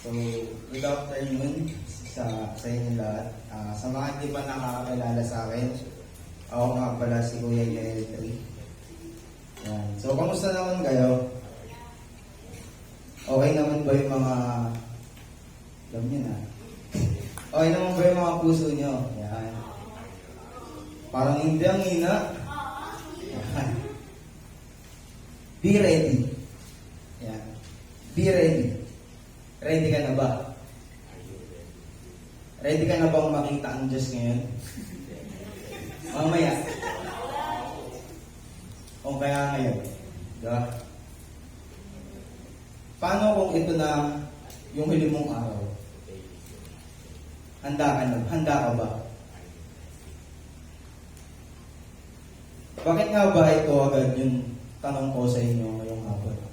So, good afternoon sa inyo lahat. Sa mga hindi pa nakakakilala sa akin, ako nga pala si Kuya Yael 3. Yan. So, kamusta naman kayo? Okay naman ba yung mga... Alam nyo na. Okay naman ba yung mga puso nyo? Yan. Parang hindi ang hina. Yan. Be ready. Yan. Be ready. Ready ka na ba? Ready ka na bang makita ang Diyos ngayon? Mamaya. O kaya ngayon. Diba? Paano kung ito na yung huli mong araw? Handa ka na? Handa ka ba? Bakit nga ba ito agad yung tanong ko sa inyo ngayong hapon?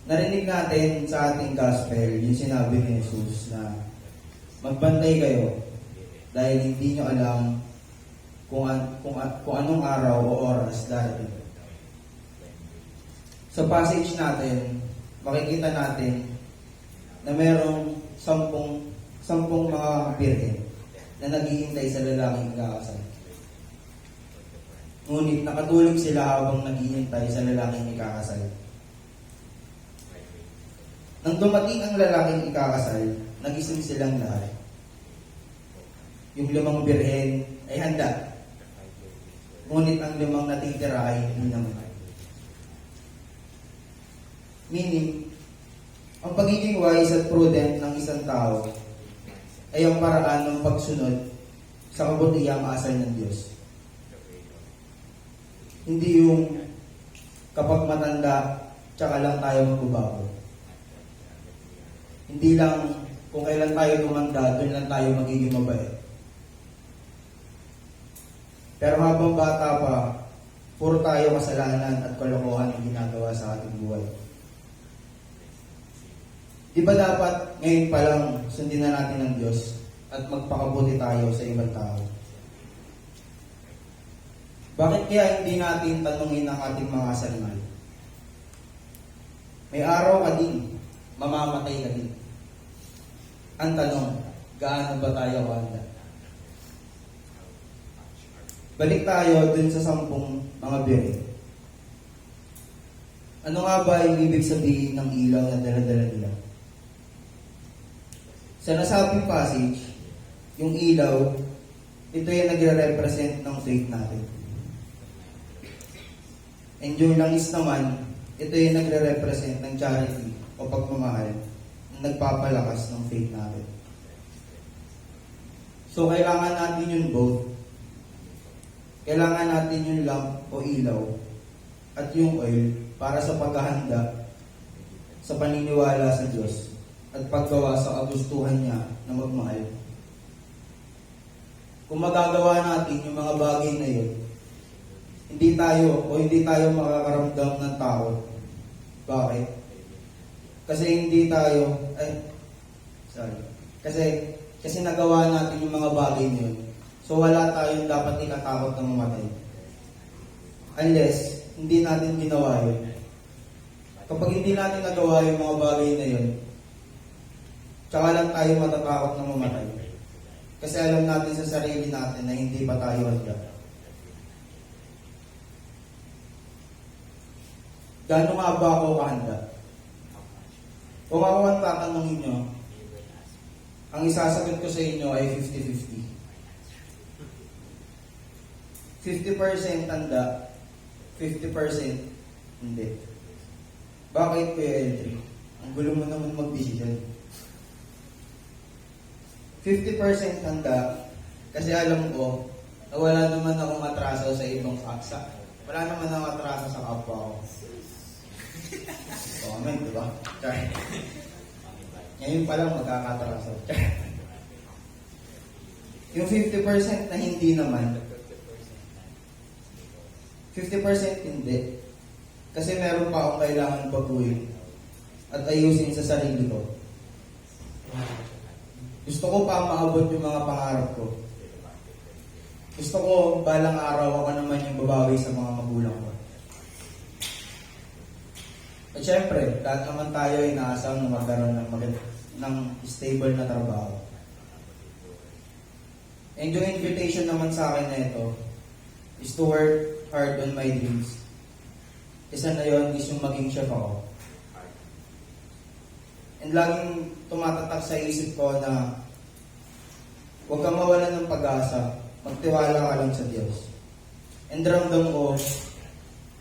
Narinig natin sa ating gospel yung sinabi ni Jesus na magbantay kayo dahil hindi nyo alam kung anong araw o oras darating. Sa passage natin, makikita natin na merong sampung mga birhen na naghihintay sa lalaking ikakasal. Ngunit nakatulog sila habang naghihintay sa lalaking ikakasal. Nang dumating ang lalaking ikakasal, nagising silang lahat. Yung 5 birhen ay handa. Ngunit ang 5 natitira ay hindi naman. Meaning, ang pagiging wise at prudent ng isang tao ay ang paraan ng pagsunod sa kabutihang asal ng Diyos. Hindi yung kapag matanda, tsaka lang tayo magbabago. Hindi lang kung kailan tayo tumanda, doon lang tayo magiging mabait. Pero habang bata pa, puro tayo kasalanan at kalokohan ang ginagawa sa ating buhay. Di ba dapat ngayon pa lang sundin na natin ang Diyos at magpakabuti tayo sa ibang tao? Bakit kaya hindi natin tanungin ang ating mga sarili? May araw ka din, mamamatay ka din. Ang tanong, gaano ba tayo handa? Balik tayo dun sa 10 mga birhen. Ano nga ba yung ibig sabihin ng ilaw na dala-dala nila? Sa nasabing passage, yung ilaw, ito yung nagre-represent ng faith natin. And yung langis naman, ito yung nagre-represent ng charity o pagmamahal na nagpapalakas ng faith natin. So, kailangan natin yung both. Kailangan natin yung lamp o ilaw at yung oil para sa paghahanda sa paniniwala sa Diyos at paggawa sa kagustuhan niya na magmahal. Kung magagawa natin yung mga bagay na yun, hindi tayo makakaramdam ng tao. Bakit? Kasi kasi nagawa natin yung mga bagay na yun. So wala tayong dapat ikatakot na mamatay. Unless, hindi natin ginawa yun. Kapag hindi natin nagawa yung mga bagay na yun, tsaka lang tayo matatakot na mamatay. Kasi alam natin sa sarili natin na hindi pa tayo handa. Gaano nga ba ako kahanda? Kung ako ang tatanungin nyo, ang isasagot ko sa inyo ay 50-50. 50% handa, 50% hindi. Bakit, Kuya L3? Ang gulo mo naman mag-decision. 50% handa, kasi alam ko na wala naman akong atraso sa ibang saksa. Wala naman akong atraso sa kapwa ko. Comment, di ba? Ngayon pa lang magkakatraso. Yung 50% na hindi naman, 50% hindi. Kasi meron pa akong kailangan baguhin at ayusin sa sarili ko. Gusto ko pa maabot yung mga pangarap ko. Gusto ko balang araw ako naman yung babawi sa mga magulang ko. At syempre, lahat naman tayo ay inaasam na magkaroon ng stable na trabaho. And yung invitation naman sa akin na ito is to work hard on my dreams. Isa na yun is yung maging chef ako. And laging tumatatak sa isip ko na huwag kang mawalan ng pag-asa, magtiwala ka lang sa Diyos. And ramdam ko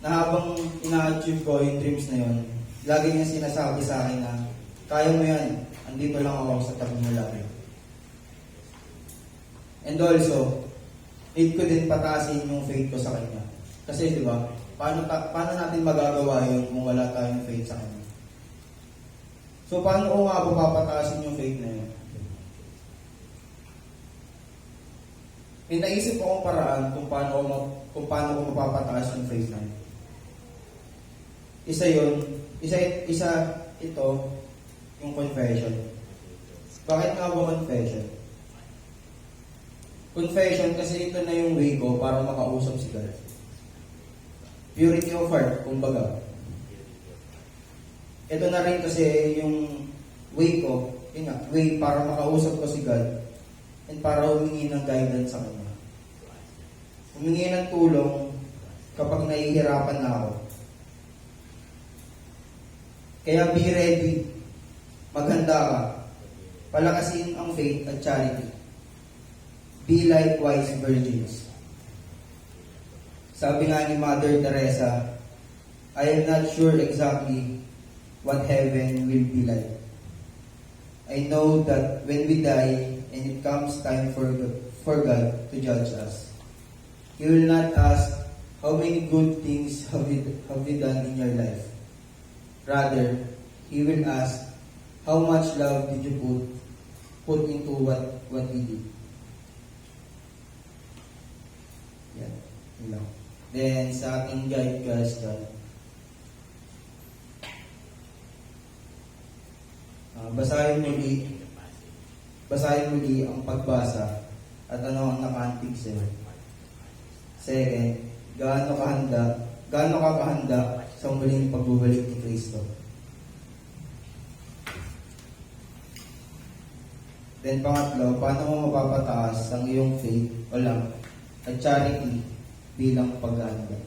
na habang ina-achieve ko yung dreams na yun, lagi niya sinasabi sa akin na kaya mo yan, andito lang ako sa tabi mo lagi. And also, need ko din pataasin yung faith ko sa Kanya. Kasi di ba, paano natin magagawa yun kung wala tayong faith sa Kanya? So, paano ko nga papataasin yung faith na yun? May naisip akong paraan kung paano ko mapapataas yung faith na yun. Isa ito, yung confession. Bakit nga ba confession? Confession kasi ito na yung way ko para makausap si God. Purity of heart, kumbaga. Ito na rin kasi yung way ko, way para makausap ko si God and para humingi ng guidance sa Kanya. Humingi ng tulong kapag nahihirapan na ako. Kaya be ready. Maghanda ka. Palakasin ang faith at charity. Be like wise virgins. Sabi nga ni Mother Teresa, I am not sure exactly what heaven will be like. I know that when we die and it comes time for God to judge us, He will not ask how many good things have you done in your life. Rather, He will ask how much love did you put into what we did. Yan. Yun lang. Then, sa ating guide guys dyan, basahin muli ang pagbasa at ano ang nakantig sa'yo. Second, gaano ka kahanda sa muling pagbabalik ni Kristo. Then pangatlo, paano mo mapapataas ang iyong faith o lang at charity bilang paghahanda.